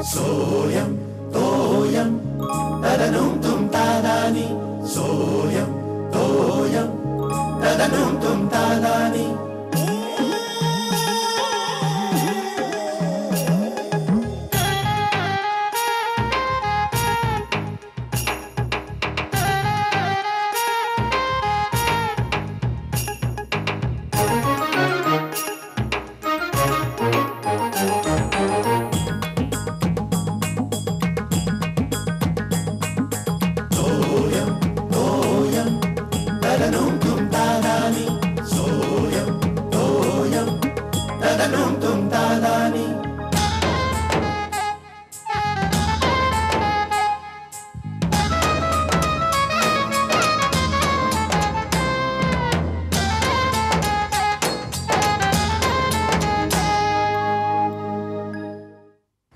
सोयम तोयम तदनुम तुम तादानी सोयम तोयम तदनुम तुम तादानी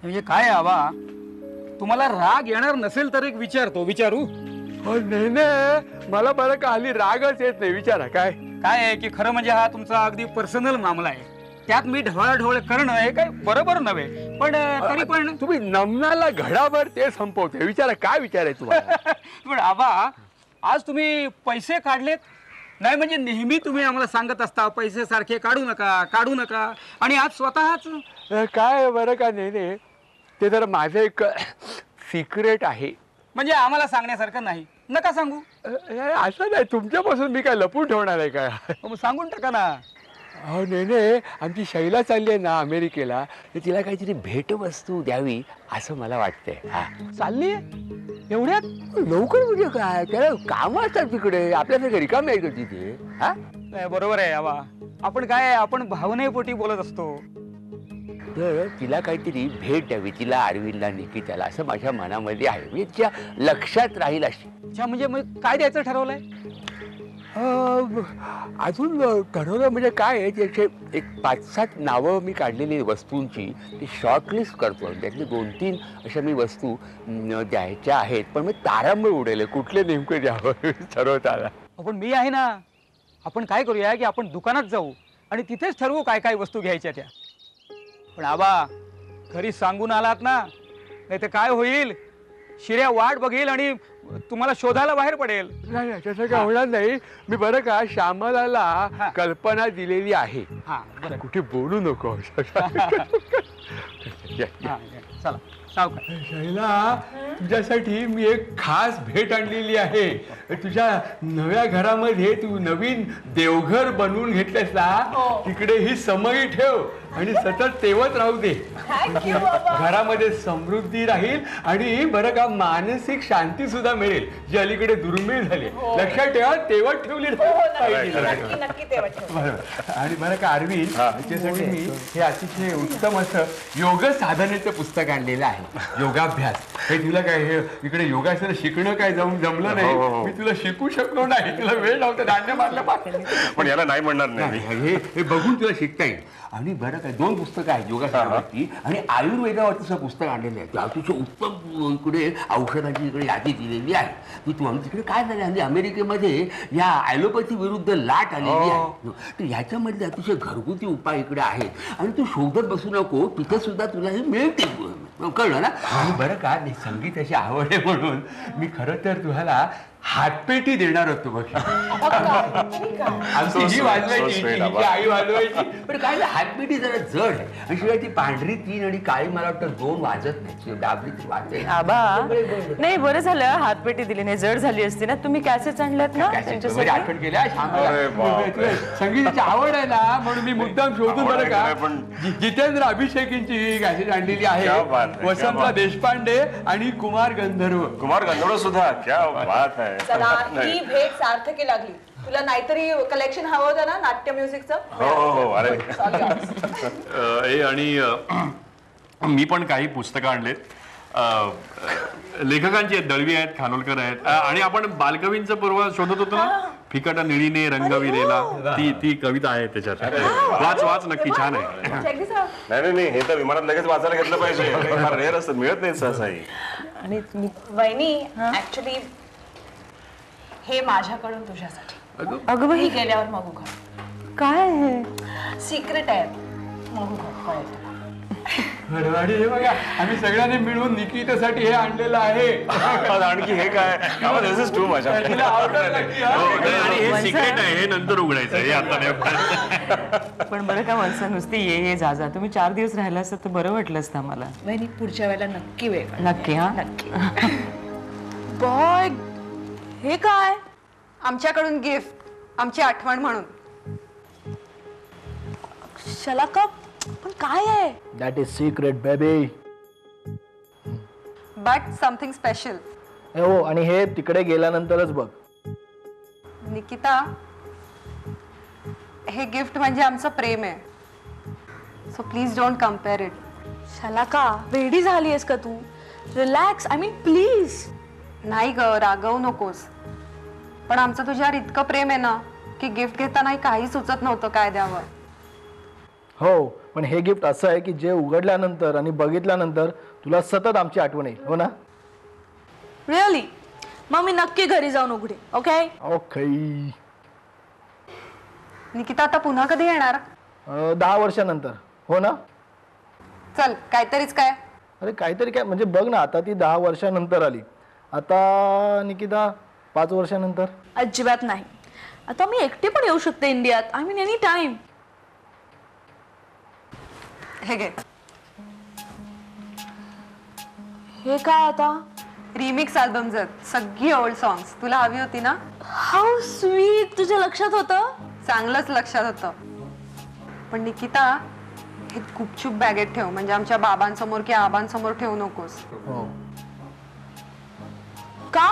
म्हणजे काय आबा, तुम्हाला राग येणार नसेल तर एक विचारू. नाही नाही, मला बरं का हल्ली रागच येत नाही. विचारा काय काय आहे की खरं म्हणजे हा तुमचा अगदी पर्सनल मामला आहे. त्यात मी ढवळाढवळ करणं हे काय बरोबर नव्हे, पण तरी पण तुम्ही नमनाला घडाभर ते संपवते. विचारा काय विचार आहे तुम्हाला? पण आबा, आज तुम्ही पैसे काढलेत नाही म्हणजे नेहमी तुम्ही आम्हाला सांगत असता पैसे सारखे काढू नका आणि आज स्वतःच काय बरं का? नाही ते जरा माझं एक सिक्रेट आहे. म्हणजे आम्हाला सांगण्यासारखं नाही. नका सांगू. असं नाही, तुमच्यापासून मी काय लपून ठेवणार आहे काय? मग सांगून टाका ना. हो नाही, आमची शैला चालली आहे ना अमेरिकेला, तर तिला काहीतरी भेटवस्तू द्यावी असं मला वाटतंय. चालली एवढ्यात लवकर म्हणजे काय? त्याला काम असतात तिकडे, आपल्यासारखे रिकामे आहे का तिथे? हा नाही, बरोबर आहे आबा. आपण भावनेपोटी बोलत असतो. तर तिला काहीतरी भेट द्यावी, तिला अरविंदला निकिताला, असं माझ्या मनामध्ये आहे. म्हणजे तिच्या लक्षात राहील अशी. अच्छा, म्हणजे मग काय द्यायचं ठरवलंय? अजून ठरवलं म्हणजे काय आहे, त्याचे एक 5-7 नावं मी काढलेली वस्तूंची ती शॉर्टलिस्ट करतो. त्यातली 2-3 अशा मी वस्तू द्यायच्या आहेत, पण मी तारांबळ उडेल कुठले नेमके द्यावं ठरवताना. आपण मी आहे ना. आपण काय करूया की आपण दुकानात जाऊ आणि तिथेच ठरवू काय काय वस्तू घ्यायच्या त्या. पण आबा, घरी सांगून आलात ना, नाही तर काय होईल, शिर्या वाट बघेल आणि तुम्हाला शोधायला बाहेर पडेल. नाही तसं काय होणार नाही. मी बरं का श्यामलाला कल्पना दिलेली आहे. कुठे बोलू नको. चला सावकाश. शैला, तुझ्यासाठी मी एक खास भेट आणलेली आहे. तुझ्या नव्या घरामध्ये तू नवीन देवघर बनवून घेतलेस ना, तिकडे ही समई ठेव आणि सतत तेवत राहू दे. घरामध्ये समृद्धी राहील आणि बरं का मानसिक शांती सुद्धा मिळेल, जी अलीकडे दुर्मिळ झाली. लक्षात ठेवा, तेवत ठेवली. आणि बरं का अरविंद, त्याच्यासाठी मी हे अतिशय उत्तम असं योग साधनेचं पुस्तक आणलेलं आहे. योगाभ्यास. हे तुला काय, हे इकडे योगासन शिकणं काय जमलं नाही. मी तुला शिकू शकलो नाही, तुला वेळ नव्हता, दांड्या मारल्या पाहिजे. पण याला नाही म्हणणार नाही. हे बघून तुला शिकता येईल. आणि बरं काय, 2 पुस्तकं आहेत योगासनावरती आणि आयुर्वेदावरती पुस्तक आणलेले आहे. अतिशय उत्तम इकडे औषधाची इकडे यादी दिलेली आहे. की तू तिकडे काय झालं, आणि अमेरिकेमध्ये या ॲलोपॅथी विरुद्ध लाट आलेली आहे. तर ह्याच्यामधले अतिशय घरगुती उपाय इकडे आहेत आणि तू शोधत बसू नको, तिथे सुद्धा तुला हे मिळते. कळलं ना? आणि बरं का, संगीताची आवड आहे म्हणून मी खरं तर तुम्हाला हातपेटी देणार होतो. बघ, आमची ही वाजवायची, आई वाजवायची, पण काय हातपेटी जरा जड आहे. आणि शिवाय ती पांढरी 3 आणि काळी मला वाटतं 2 वाजत नाही. डाबली ती वाजते. आबा, नाही बरं झालं हातपेटी दिली नाही, जड झाली असती ना. तुम्ही कॅसेट्स आणल्यात ना त्यांच्यासाठी? आठवण केल्या. संगीताची आवड आहे ना, म्हणून मी मुद्दाम शोधून बरं का जितेंद्र अभिषेकींची कॅसेट आणलेली आहे. वसंतराव देशपांडे आणि कुमार गंधर्व सुद्धा. क्या बात आहे. चला, ही भेट सार्थकी लागली. तुला नाहीतरी कलेक्शन हवं होतं ना नाट्य म्युझिकचं? हो. अरे आणि मी पण काही पुस्तकं आणलेत. लेखकांची आहेत, दळवी आहेत, खानोलकर आहेत. आणि आपण बालकवींचं पूर्व शोधत होतो ना, फिकटा निळीने रंग विरेला, ती कविता आहे त्याच्यात. वाच नक्की, छान आहे. नाही, हे तर विमानात लगेच वाचायला घेतलं पाहिजे. फार रेअर असतं, मिळत नाही सहसाही. आणि वहिनी, ऍक्च्युली हे माझ्याकडून तुझ्यासाठी. अगं बाई, गेल्यावर मग उघड. काय आहे? सिक्रेट आहे म्हणून कळतं. आणि हे बघा आम्ही सगळ्यांनी मिळून निकितासाठी हे आणलेलं आहे. आणखी हे काय दिस इज टू मच. तिला आवडेल नक्की, हा. आणि हे सिक्रेट आहे, हे नंतर उघडायचं, हे आता नाही. पण बरं का माणसा नुसती ये जा तुम्ही 4 दिवस राहिला असतं तर बरं वाटलं असतं आम्हाला. वहिनी पुढच्या वेळेला नक्की वेळ काढ. नक्की हा नक्की. बॉय हे काय? आमच्याकडून गिफ्ट, आमची आठवण म्हणून. शलाका पण काय आहे? That is secret baby. But something special. हो आणि हे तिकडे गेल्यानंतरच बघ. निकिता, हे गिफ्ट म्हणजे आमचं प्रेम आहे. So please don't compare it. Shalaka वेडी झालीयस का तू? Relax, I mean please. नाही ग, रागवू नकोस. पण आमचं तुझ्यावर इतकं प्रेम आहे ना की गिफ्ट घेतानाही काही सुचत नव्हतं काय द्यावं. हो पण हे गिफ्ट असं आहे की जे उघडल्यानंतर आणि बघितल्यानंतर तुला सतत आमची आठवण येईल. हो ना? रिअली? मग मी नक्की घरी जाऊन उघडे. Okay okay. निकिता, आता पुन्हा कधी येणार? 10 वर्षानंतर. हो ना? चल काहीतरीच काय. अरे काहीतरी काय म्हणजे बघ ना, आता ती 10 वर्षानंतर आली. आता निकिता 5 वर्षानंतर. अजिबात नाही. आता मी एकटी पण येऊ शकते इंडियात. I mean any time. हे घे. हे काय आता? रिमिक्स अल्बम जर सगळी ओल्ड सॉंग्स. तुला हवी होती ना? How sweet. तुझ्या लक्षात होतं? चांगलंच लक्षात होतं. पण निकिता, हे गुपचूप बॅगेत ठेव. म्हणजे आमच्या बाबांसमोर किंवा आबांसमोर ठेवू नकोस. हो. का?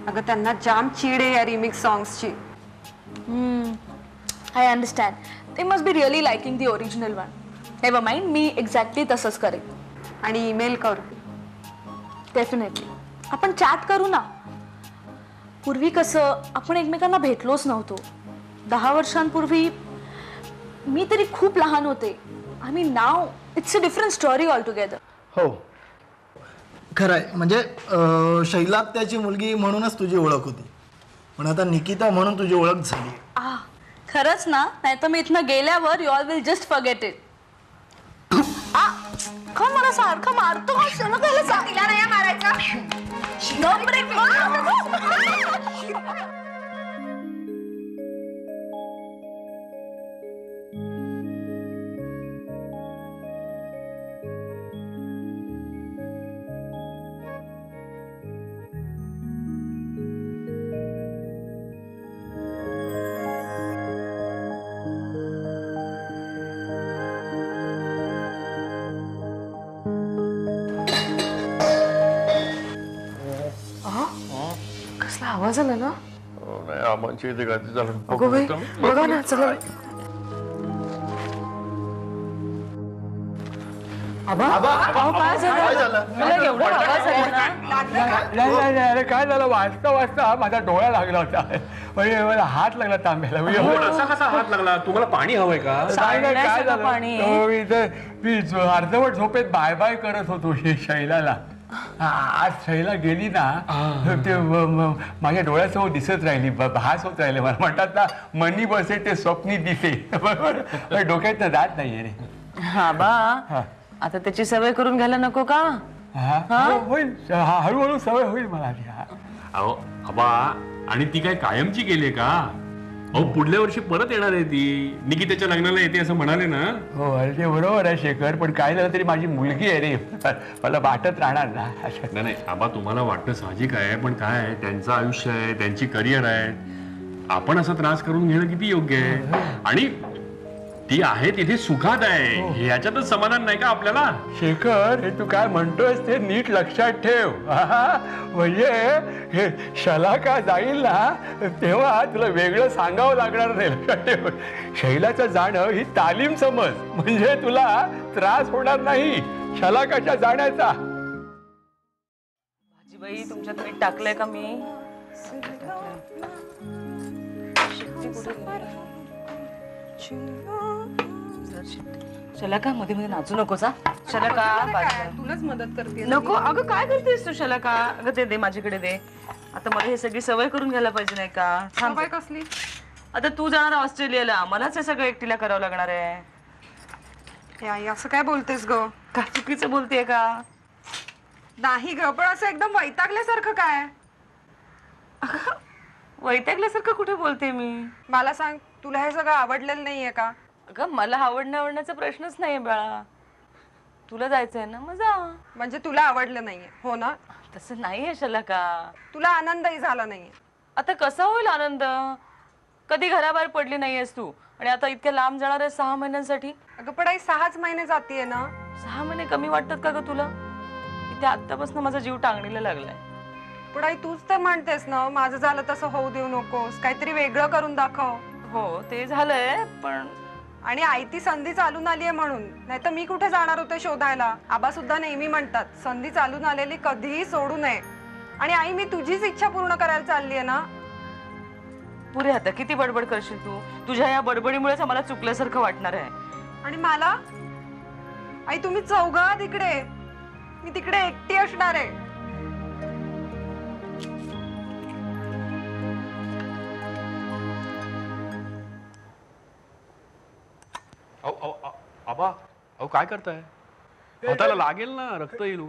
अगं त्यांना जाम चीड आहे या रिमिक्स सॉंग्सची. I understand. They must be really liking the original one. Never mind, मी एक्झॅक्टली तसंच करेन. आणि ईमेल कर. डेफिनेटली. आपण चॅट करू ना. पूर्वी कसं आपण एकमेकांना भेटलोच नव्हतो. 10 वर्षांपूर्वी मी तरी खूप लहान होते. I mean now it's a different story all together. हो खरं आहे. म्हणजे शैलात त्याची मुलगी म्हणूनच तुझी ओळख होती. पण आता निकिता म्हणून तुझी ओळख झाली. खरंच ना? नाही तर मी इथनं गेल्यावर you all will just forget it. का मला सारखं मारतो? तिला नाही मारायचा. कसला आवाज आला ना? आबांची इथे गाती झालं. बघा ना, चला. काय झालं? मला एवढा आवाज आला ना. नाही अरे काय झालं, वाचता वाचता माझा डोळा लागला होता. म्हणजे मला हात लागला तांब्याला. असा कसा हात लागला? तुम्हाला पाणी हवंय का? काय सांडण्याचं झालं, पाणी. मी अर्धवट झोपेत बाय बाय करत होतो शैलाला. आज शैला गेली ना, ते माझ्या डोळ्यासमोर दिसत राहिली, भास होत राहिले. मला म्हणतात ना, मनी बसे ते स्वप्नी दिसे. बरोबर, डोक्यात जात नाहीये रे. हा बा, आता त्याची सवय करून घ्यायला नको का? होईल, हळूहळू सवय होईल मला. अहो आबा, आणि ती काय कायमची गेली का? अहो पुढल्या वर्षी परत येणार आहे ती. निकिताच्या लग्नाला येते असं म्हणाले ना. हो अरे ते बरोबर आहे शेखर, पण काय झालं तरी माझी मुलगी आहे रे, मला वाटत राहणार ना. नाही आबा, तुम्हाला वाटणं साहजिक आहे, पण काय आहे, त्यांचं आयुष्य आहे, त्यांची करिअर आहे. आपण असा त्रास करून घेणं किती योग्य आहे? आणि ती आहे तिथे सुखात आहे, ह्याच्यातच समाधान नाही का आपल्याला? शेखर, हे तू काय म्हणतोयस ते नीट लक्षात ठेव. म्हणजे हे शलाका जाईल ना तेव्हा तुला वेगळं सांगावं लागणार नाही. लक्षात ठेव, शैलाचं जाणं ही तालीम समज, म्हणजे तुला त्रास होणार नाही शलाकाच्या जाण्याचा. भाजीबाई, तुमच्यात मीठ टाकलंय का मी? शलाका, मध्ये मध्ये नाचू नकोस हा. शलाका, तुलाच मदत करते. नको. अगं काय करतेस तू शलाका? अगं ते दे, माझ्याकडे दे. आता मला हे सगळी सवय करून घ्यायला पाहिजे नाही का? सवय कसली? आता तू जाणार ऑस्ट्रेलियाला, मलाच हे सगळं एकटीला करावं लागणार आहे. हे आई असं काय बोलतेस ग? काय चुकीचं बोलतेय का? नाही ग, पण असं एकदम वैतागल्यासारखं काय? वैतागल्यासारखं कुठे बोलते मी? मला सांग, तुला हे सगळं आवडलेलं नाहीये का? अगं मला आवडण्याचा प्रश्नच नाहीये बाळा. तुला जायचंय ना, मग जा. म्हणजे तुला आवडलं नाहीये, हो ना? तसं नाहीये शलाका. तुला आनंदही झाला नाहीये. आता कसा होईल आनंद? कधी घराबाहेर पडली नाहीयेस तू आणि आता इतक्या लांब जाणार आहे 6 महिन्यांसाठी. अगं पण आई 6च महिने जातीये ना. 6 महिने कमी वाटतात का ग तुला? इथे आत्तापासून माझा जीव टांगणीला लागलाय. पण आई तूच तर म्हणतेस ना, माझं झालं तसं होऊ देऊ नकोस, काहीतरी वेगळं करून दाखव. हो ते झालंय, पण आणि आई ती संधी चालून आलीये म्हणून, नाही तर मी कुठे जाणार होते शोधायला. आबा सुद्धा नेहमी म्हणतात संधी चालून आलेली कधीही सोडू नये. आणि आई मी तुझीच इच्छा पूर्ण करायला चाललीये ना. पुरे आता किती बडबड करशील तू? तुझ्या या बडबडीमुळेच आम्हाला चुकल्यासारखं वाटणार आहे. आणि मला आई तुम्ही चौघा तिकडे, मी तिकडे एकटी असणार आहे. आबा अहो काय करताय? हाताला लागेल ना, रक्त येईल.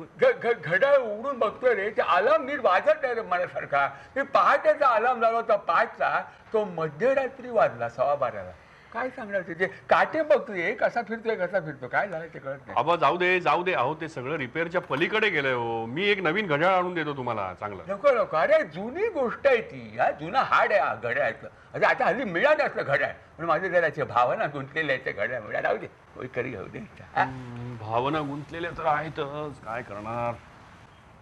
घड्याळ उघडून बघतोय रे, ते अलार्म नीट वाजत नाही रे मनासारखा. ते पहाटेचा अलार्म झाला होता 5चा, तो मध्यरात्री वाजला 12:15. काय सांगणार ते काटे बघतोय, कसा फिरतोय काय झालं ते कळत नाही. आबा जाऊ दे. अहो ते सगळं रिपेअरच्या पलीकडे गेलंय हो. मी एक नवीन घड्याळ आणून देतो तुम्हाला चांगलं. नको अरे जुनी गोष्ट आहे ती. हा जुना हाड आहे घड्याळाचं. अरे आता हल्ली मिळालं असलं घड्याळ, पण माझे जराचे भावना गुंतलेले आहेत घड्याळ मिळा. राहू दे, कोई करी घेऊ दे. भावना गुंतलेल्या तर आहेतच, काय करणार.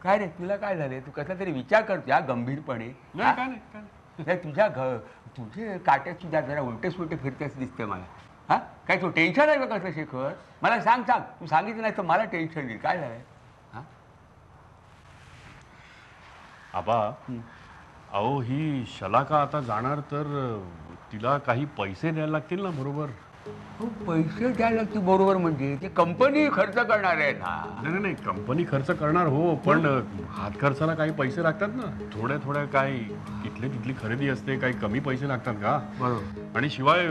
काय रे तुला काय झाले? तू कसला तरी विचार करतो या गंभीरपणे. नाही काय नाही. तुझे काट्यात सुद्धा जरा उलटे सुलटे फिरतेच दिसते मला. हा काय तू टेन्शन आहे का कसं शेखर? मला सांग. तू सांगितलं नाही तर मला टेन्शन येईल. काय झालंय? हा आबा अहो ही शलाका आता जाणार तर तिला काही पैसे द्यायला लागतील ना बरोबर? पैसे द्यायला लागतील बरोबर, म्हणजे ते कंपनी खर्च करणार आहे ना. नाही कंपनी खर्च करणार हो, पण हात खर्चाला काही पैसे लागतात ना. थोड्या काही इथली तिथली खरेदी असते, काही कमी पैसे लागतात का? बरोबर. आणि शिवाय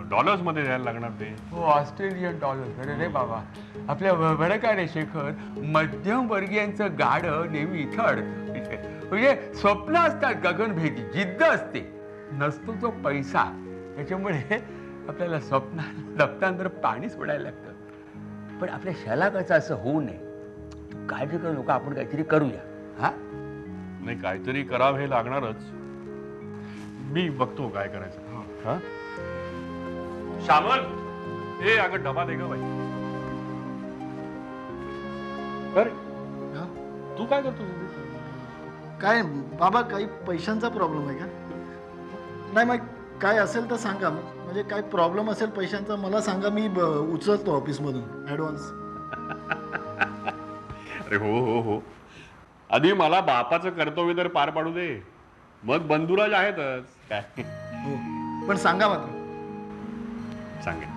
डॉलर्स मध्ये द्यायला लागणार ते. हो ऑस्ट्रेलियन डॉलर. अरे रे बाबा, आपल्या बरं काय रे शेखर, मध्यमवर्गीयांचं गाडं नेहमी इथं अडतं. म्हणजे स्वप्न असतात गगनभेदी, जिद्द असते, नसतो तो पैसा. त्याच्यामुळे आपल्याला स्वप्नांतर पाणी सोडायला लागतं. पण आपल्या शलाकाचं असं होऊ नये. तू काळजी करू नका, आपण काहीतरी करूया. हा नाही काहीतरी करावं हे लागणारच. मी बघतो काय करायचं. हा श्यामल, हे अगं डबा दे ग बाई. अरे तू काय करतो? काय बाबा, काही पैशांचा प्रॉब्लेम आहे का? नाही मग काय असेल तर सांगा. म्हणजे काय प्रॉब्लेम असेल पैशांचा मला सांगा, मी उचलतो ऑफिसमधून ॲडव्हान्स. अरे हो आधी मला बापाचं कर्तव्य तर पार पाडू दे, मग बंधुराज आहेतच. काय हो पण सांगा मात्र. सांगेन,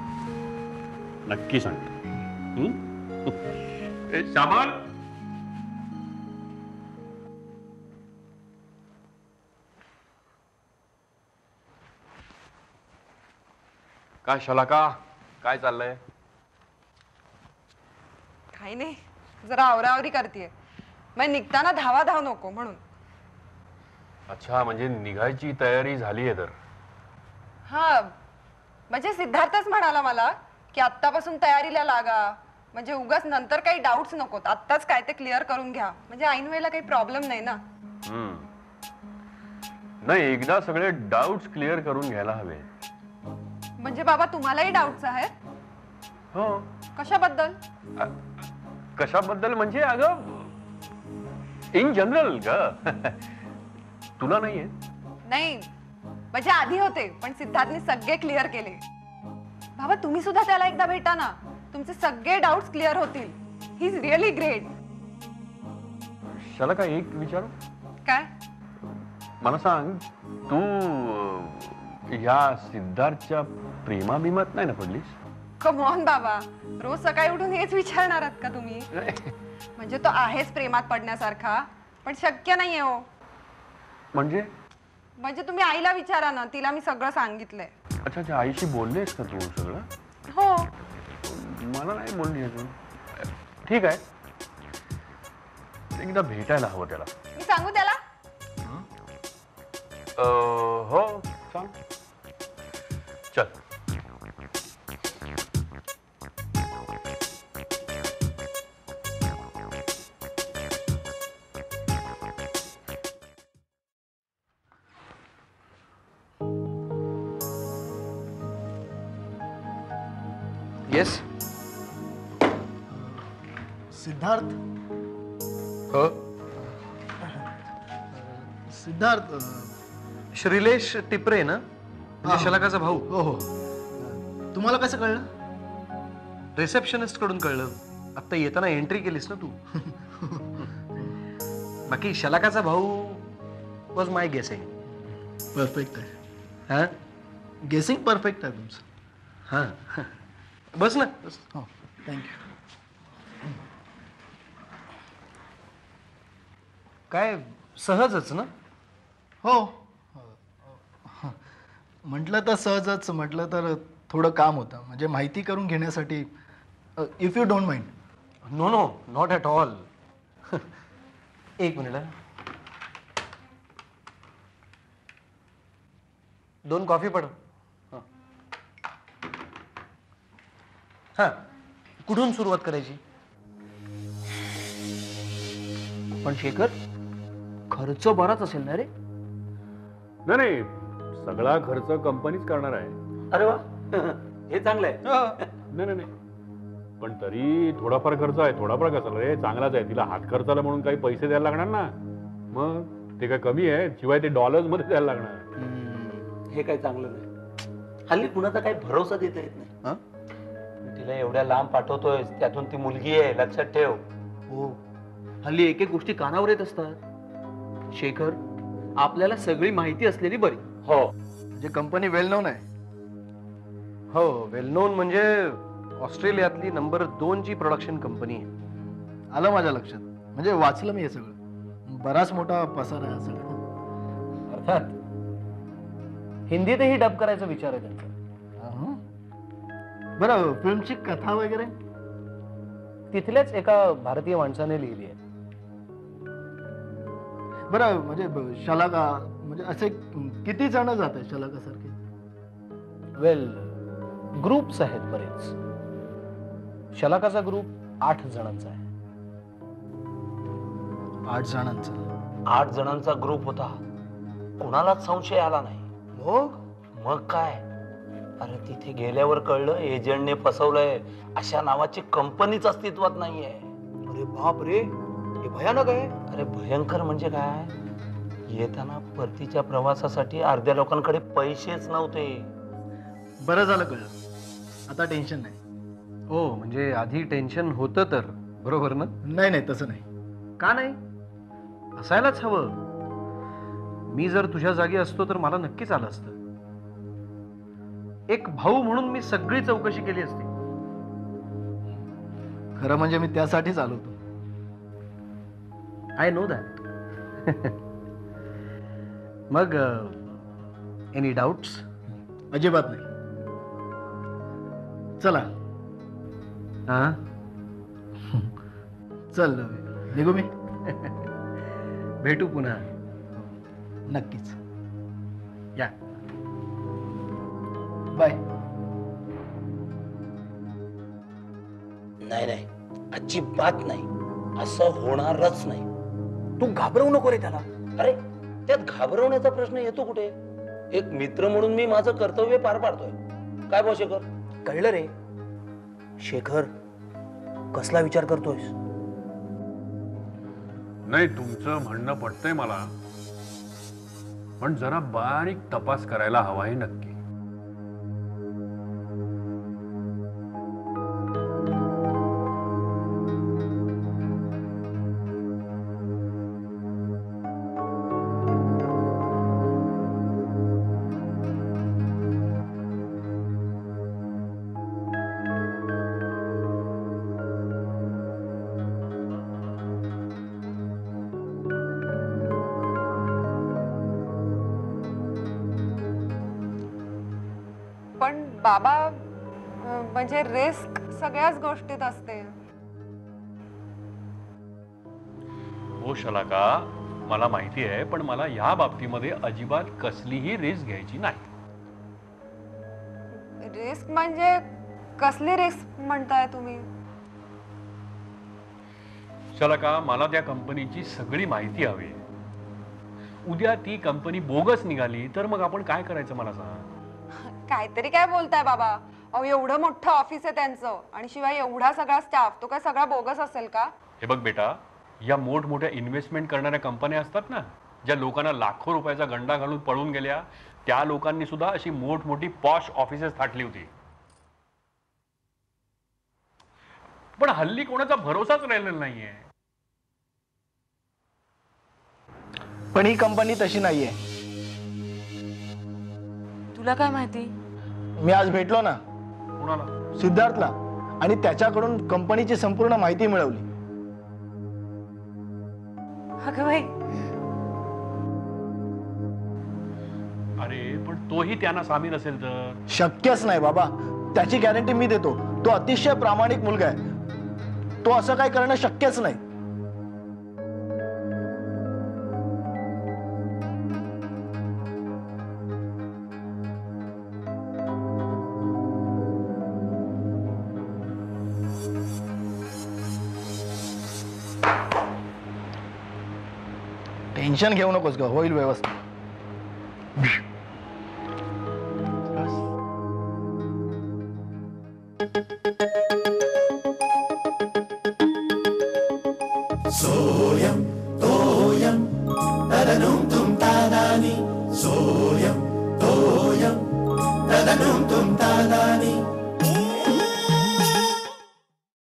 नक्की सांगतो. श्यामल, काय शलाका, काय चाललंय? काही नाही, जरा आवरावरी करतेय. मग निघताना धाव नको म्हणून. अच्छा, म्हणजे निघायची तयारी झाली आहे तर? हा म्हणजे सिद्धार्थच म्हणाला मला की आत्तापासून तयारीला लागा, म्हणजे उगाच नंतर काही डाऊट्स नकोत, आत्ताच काय ते क्लिअर करून घ्या, म्हणजे ऐन वेळेला काही प्रॉब्लेम नाही ना. नाही, एकदा सगळे डाऊट्स क्लिअर करून घ्यायला हवे. म्हणजे बाबा तुम्हालाही डाऊट्स आहेत? हो. कशाबद्दल? कशाबद्दल म्हणजे अगं इन जनरल ग. तुला नाहीये? नाही म्हणजे आधी होते, पण सिद्धार्थने सगळे क्लिअर केले. बाबा तुम्ही सुद्धा त्याला एकदा भेटा ना, तुमचे सगळे डाऊट्स क्लिअर होतील. He is really great. चला काय एक विचारू? काय? मला सांग, तू ह्या सिद्धार्थच्या प्रेमाभिमात नाही ना पडलीस? कम ऑन बाबा, रोज सकाळी उठून हेच विचारणार आहात का तुम्ही? म्हणजे तो आहेच प्रेमात पडण्यासारखा, पण शक्य नाहीये हो. म्हणजे म्हणजे तुम्ही आईला विचारा ना, तिला मी सगळं सांगितलंय. अच्छा अच्छा, आईशी बोललेस का तू सगळं? हो. मला नाही बोलली अजून. ठीक आहे, एकदा भेटायला हवं त्याला. मी सांगू त्याला? हो सांग. चल. येस. सिद्धार्थ. हो. सिद्धार्थ. श्रीलेश टिपरे ना, म्हणजे शलाकाचा भाऊ. हो हो. तुम्हाला कसं कळलं? रिसेप्शनिस्ट कडून कळलं. आता येताना एंट्री केलीस ना तू. बाकी शलाकाचा भाऊ वॉज माय गेसिंग. परफेक्ट आहे. हा, गेसिंग परफेक्ट आहे तुमचं. हा, बस ना. हो, थँक्यू. काय सहजच ना? हो. म्हटलं तर सहजच, म्हटलं तर थोडं काम होतं, म्हणजे माहिती करून घेण्यासाठी. If you don't mind. No no, not at all. एक मिनिट. 2 कॉफी पड. हा, कुठून सुरुवात करायची? पण शेखर, खर्च बराच असेल ना रे? नाही नाही, सगळा खर्च कंपनीच करणार आहे. अरे वा, हे चांगलं आहे. नाही नाही नाही, पण तरी थोडाफार खर्च आहे. थोडाफार कसा रे, चांगलाच आहे. तिला हात खर्चाला म्हणून काही पैसे द्यायला लागणार ना. मग ते काय कमी आहे? शिवाय ते डॉलर्स मध्ये द्यायला लागणार. हे काही चांगलं नाही. हल्ली कुणाचा काही भरोसा देता येत नाही. तिला एवढ्या लांब पाठवतोय, त्यातून ती मुलगी आहे, लक्षात ठेव. हो, हल्ली एक एक गोष्टी कानावर येत असतात. शेखर, आपल्याला सगळी माहिती असलेली बरी. हो, म्हणजे कंपनी वेल नोन आहे. हो, वेल नोन म्हणजे ऑस्ट्रेलियातली नंबर 2 ची प्रोडक्शन कंपनी आहे. आलं माझ्या लक्षात. म्हणजे वाचलं मी हे सगळं. बराच मोठा पसार आहे सगळं. अर्थात हिंदीतही डब करायचा विचार आहे त्यांचा. बरं, फिल्मची कथा वगैरे तिथल्याच एका भारतीय माणसाने लिहिली आहे. बरं, म्हणजे शलाका म्हणजे असे किती जण जात आहेत शलाकासारखे? वेल, ग्रुप्स आहेत बरेच. शलाकाचा ग्रुप 8 जणांचा आहे. 8 जणांचा? 8 जणांचा ग्रुप होता. कुणालाच संशय आला नाही. मग काय, अरे तिथे गेल्यावर कळलं एजंटने फसवलंय. अशा नावाची कंपनीच अस्तित्वात नाहीये. अरे बाप रे, हे भयानक आहे. अरे भयंकर म्हणजे काय, येताना परतीच्या प्रवासासाठी अर्ध्या लोकांकडे पैसेच नव्हते. बरं झालं कळलं, आता टेन्शन नाही. हो, म्हणजे आधी टेन्शन होतं तर, बरोबर ना? नाही नाही, तसं नाही. का नाही? असायलाच हवं. मी जर तुझ्या जागी असतो तर मला नक्कीच आलं असतं. एक भाऊ म्हणून मी सगळी चौकशी केली असती. खरं म्हणजे मी त्यासाठीच आलो होतो. I know that. मग एनी डाऊट्स? अजिबात नाही. चला. हा, चल निघू मी. भेटू पुन्हा. नक्कीच. या. बाय. नाही नाही, अजिबात नाही. असं होणारच नाही. तू घाबरवू नको रे त्याला. अरे त्यात घाबरवण्याचा प्रश्न येतो कुठे? एक मित्र म्हणून मी माझं कर्तव्य पार पाडतोय. काय बो शेखर? कळलं रे. शेखर, कसला विचार करतोयस? नाही, तुमचं म्हणणं पटतंय मला, पण जरा बारीक तपास करायला हवा आहे नक्की. बाबा म्हणजे रिस्क सगळ्याच गोष्टीत असते. हो शलाका, मला माहिती आहे, पण मला या बाबतीमध्ये अजिबात कसलीही रिस्क घ्यायची नाही. रिस्क म्हणजे कसली रिस्क म्हणताय तुम्ही? शलाका, मला त्या कंपनीची सगळी माहिती हवी. उद्या ती कंपनी बोगस निघाली तर मग आपण काय करायचं मला सांग. काहीतरी काय बोलताय बाबा? अहो एवढं मोठं ऑफिस आहे त्यांचं, आणि शिवाय एवढा सगळा स्टाफ, तो काय सगळा बोगस असेल का? हे बघ बेटा, या मोठमोठ्या इन्व्हेस्टमेंट करणाऱ्या कंपन्या असतात ना, ज्या लोकांना लाखो रुपयाचा गंडा घालून पळून गेल्या, त्या लोकांनी सुद्धा अशी मोठमोठी पॉश ऑफिसेस थाटली होती. पण हल्ली कोणाचा भरोसाच राहिलेला नाहीये. पण ही कंपनी तशी नाहीये. तुला काय माहिती? मी आज भेटलो ना कोणाला? सिद्धार्थला, आणि त्याच्याकडून कंपनीची संपूर्ण माहिती मिळवली. अगं बाई, अरे पण तोही त्यांना सामील असेल तर? शक्यच नाही बाबा, त्याची गॅरंटी मी देतो. तो अतिशय प्रामाणिक मुलगा आहे. तो असं काय करणं शक्यच नाही. टेन्शन घेऊ नकोस ग, होईल व्यवस्थित. सोयम तोयम तदनुम तुम तादानी, सोयम तोयम तदनुम तुम तादानी.